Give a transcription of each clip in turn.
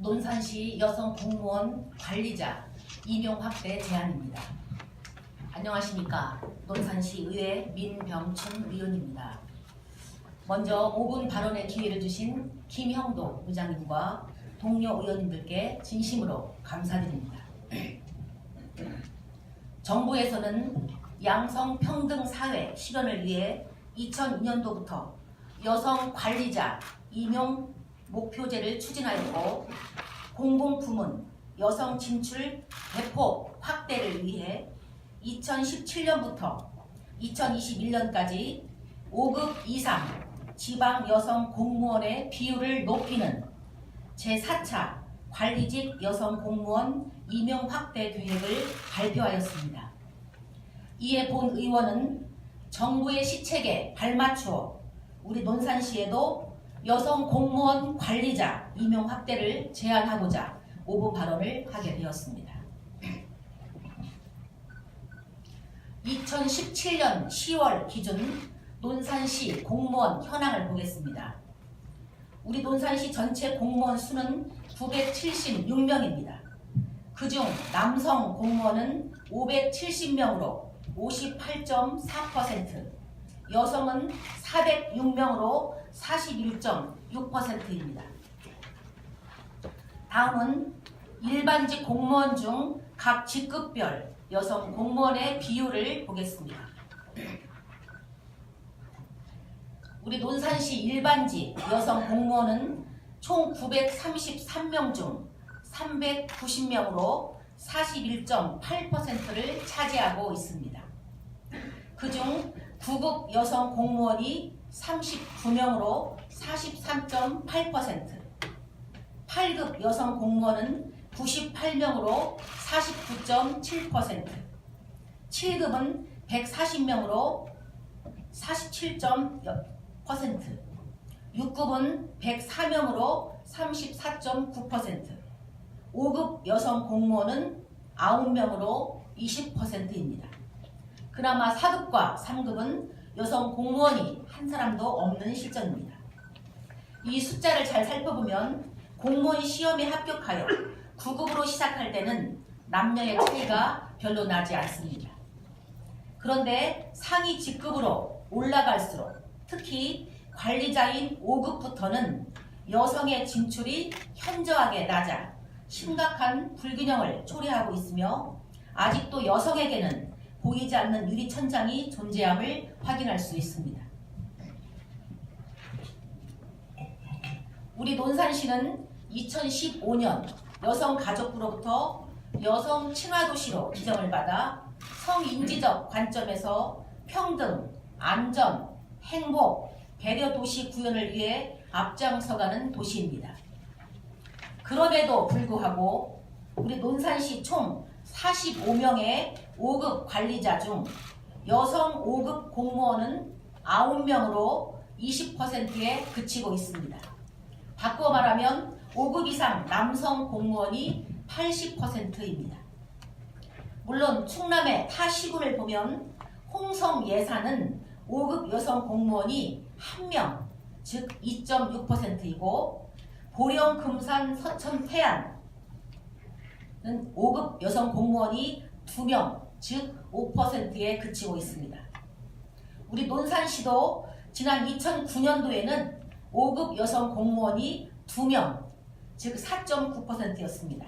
논산시 여성 공무원 관리자 임용 확대 제안입니다. 안녕하십니까. 논산시 의회 민병춘 의원입니다. 먼저 5분 발언의 기회를 주신 김형도 의장님과 동료 의원님들께 진심으로 감사드립니다. 정부에서는 양성평등사회 실현을 위해 2002년도부터 여성 관리자 임용 목표제를 추진하였고, 공공부문 여성 진출 대폭 확대를 위해 2017년부터 2021년까지 5급 이상 지방 여성 공무원의 비율을 높이는 제4차 관리직 여성 공무원 임용 확대 계획을 발표하였습니다. 이에 본 의원은 정부의 시책에 발맞추어 우리 논산시에도 여성 공무원 관리자 임용 확대를 제안하고자 5분 발언을 하게 되었습니다. 2017년 10월 기준 논산시 공무원 현황을 보겠습니다. 우리 논산시 전체 공무원 수는 976명입니다. 그중 남성 공무원은 570명으로 58.4%, 여성은 406명으로 41.6%입니다. 다음은 일반직 공무원 중 각 직급별 여성 공무원의 비율을 보겠습니다. 우리 논산시 일반직 여성 공무원은 총 933명 중 390명으로 41.8%를 차지하고 있습니다. 그중 9급 여성 공무원이 39명으로 43.8%, 8급 여성 공무원은 98명으로 49.7%, 7급은 140명으로 47.0%, 6급은 104명으로 34.9%, 5급 여성 공무원은 9명으로 20%입니다. 그나마 4급과 3급은 여성 공무원이 한 사람도 없는 실정입니다. 이 숫자를 잘 살펴보면 공무원 시험에 합격하여 9급으로 시작할 때는 남녀의 차이가 별로 나지 않습니다. 그런데 상위 직급으로 올라갈수록 특히 관리자인 5급부터는 여성의 진출이 현저하게 낮아 심각한 불균형을 초래하고 있으며, 아직도 여성에게는 보이지 않는 유리천장이 존재함을 확인할 수 있습니다. 우리 논산시는 2015년 여성가족부로부터 여성 친화도시로 지정을 받아 성인지적 관점에서 평등, 안전, 행복, 배려도시 구현을 위해 앞장서가는 도시입니다. 그럼에도 불구하고 우리 논산시 총 45명의 5급 관리자 중 여성 5급 공무원은 9명으로 20%에 그치고 있습니다. 바꿔 말하면 5급 이상 남성 공무원이 80%입니다. 물론 충남의 타 시군을 보면 홍성 예산은 5급 여성 공무원이 1명, 즉 2.6%이고, 보령, 금산, 서천, 태안은 5급 여성 공무원이 2명, 즉 5%에 그치고 있습니다. 우리 논산시도 지난 2009년도에는 5급 여성 공무원이 2명, 즉 4.9%였습니다.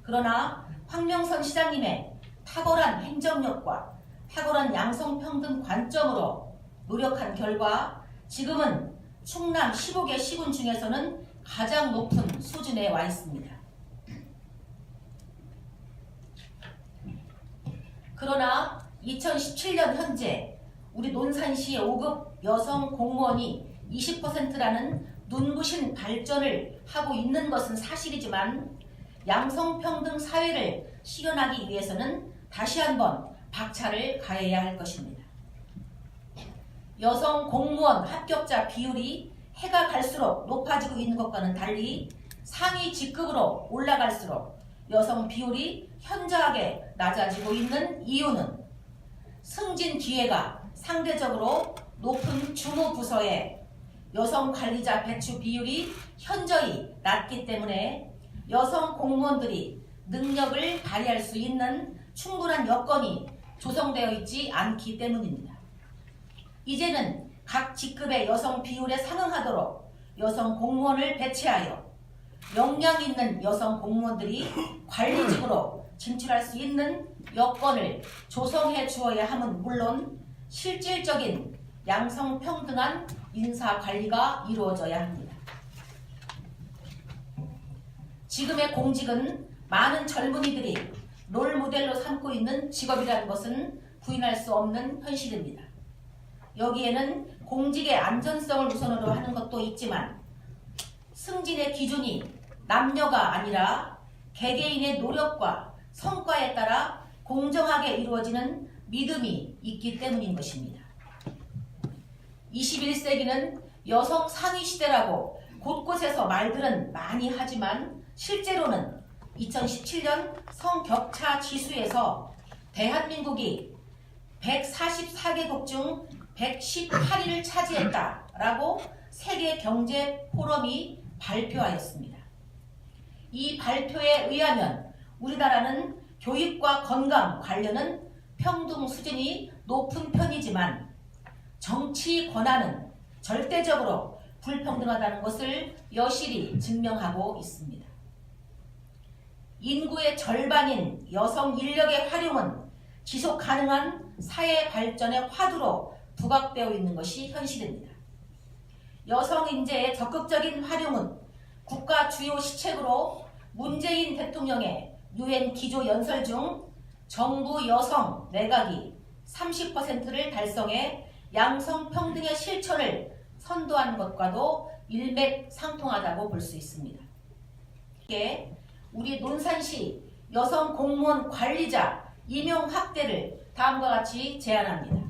그러나 황명선 시장님의 탁월한 행정력과 탁월한 양성평등 관점으로 노력한 결과 지금은 충남 15개 시군 중에서는 가장 높은 수준에 와 있습니다. 그러나 2017년 현재 우리 논산시의 5급 여성 공무원이 20%라는 눈부신 발전을 하고 있는 것은 사실이지만, 양성평등 사회를 실현하기 위해서는 다시 한번 박차를 가해야 할 것입니다. 여성 공무원 합격자 비율이 해가 갈수록 높아지고 있는 것과는 달리 상위 직급으로 올라갈수록 여성 비율이 현저하게 낮아지고 있는 이유는 승진 기회가 상대적으로 높은 주무부서에 여성 관리자 배치 비율이 현저히 낮기 때문에 여성 공무원들이 능력을 발휘할 수 있는 충분한 여건이 조성되어 있지 않기 때문입니다. 이제는 각 직급의 여성 비율에 상응하도록 여성 공무원을 배치하여 역량 있는 여성 공무원들이 관리직으로 진출할 수 있는 여건을 조성해 주어야 함은 물론 실질적인 양성평등한 인사관리가 이루어져야 합니다. 지금의 공직은 많은 젊은이들이 롤모델로 삼고 있는 직업이라는 것은 부인할 수 없는 현실입니다. 여기에는 공직의 안전성을 우선으로 하는 것도 있지만 승진의 기준이 남녀가 아니라 개개인의 노력과 성과에 따라 공정하게 이루어지는 믿음이 있기 때문인 것입니다. 21세기는 여성 상위 시대라고 곳곳에서 말들은 많이 하지만 실제로는 2017년 성격차 지수에서 대한민국이 144개국 중 118위를 차지했다라고 세계경제포럼이 발표하였습니다. 이 발표에 의하면 우리나라는 교육과 건강 관련은 평등 수준이 높은 편이지만 정치 권한은 절대적으로 불평등하다는 것을 여실히 증명하고 있습니다. 인구의 절반인 여성 인력의 활용은 지속 가능한 사회 발전의 화두로 부각되어 있는 것이 현실입니다. 여성 인재의 적극적인 활용은 국가 주요 시책으로 문재인 대통령의 유엔 기조연설 중 정부 여성 내각이 30%를 달성해 양성평등의 실천을 선도한 것과도 일맥상통하다고 볼 수 있습니다. 이게 우리 논산시 여성 공무원 관리자 임용 확대를 다음과 같이 제안합니다.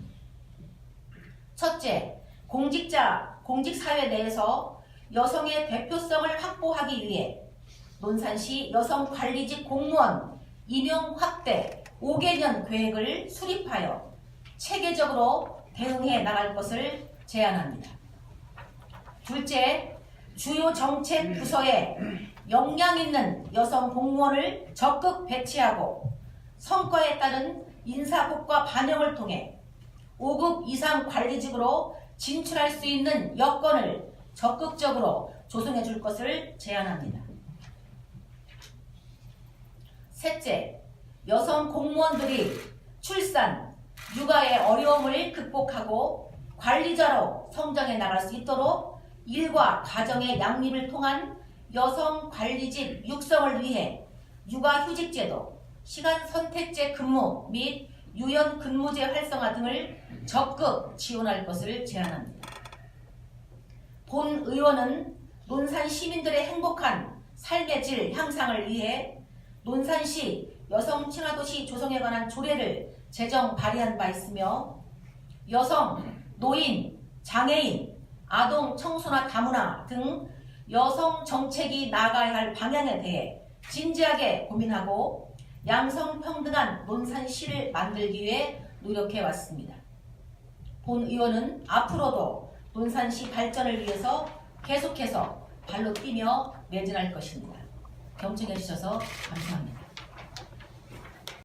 첫째, 공직사회 내에서 여성의 대표성을 확보하기 위해 논산시 여성관리직 공무원 임용 확대 5개년 계획을 수립하여 체계적으로 대응해 나갈 것을 제안합니다. 둘째, 주요 정책 부서에 역량 있는 여성 공무원을 적극 배치하고 성과에 따른 인사고과 반영을 통해 5급 이상 관리직으로 진출할 수 있는 여건을 적극적으로 조성해 줄 것을 제안합니다. 셋째, 여성 공무원들이 출산, 육아의 어려움을 극복하고 관리자로 성장해 나갈 수 있도록 일과 가정의 양립을 통한 여성 관리직 육성을 위해 육아휴직제도, 시간선택제 근무 및 유연근무제 활성화 등을 적극 지원할 것을 제안합니다. 본 의원은 논산 시민들의 행복한 삶의 질 향상을 위해 논산시 여성 친화도시 조성에 관한 조례를 제정 발의한 바 있으며 여성, 노인, 장애인, 아동, 청소나 다문화 등 여성 정책이 나아가야 할 방향에 대해 진지하게 고민하고 양성평등한 논산시를 만들기 위해 노력해 왔습니다. 본 의원은 앞으로도 논산시 발전을 위해서 계속해서 발로 뛰며 매진할 것입니다. 경청해 주셔서 감사합니다.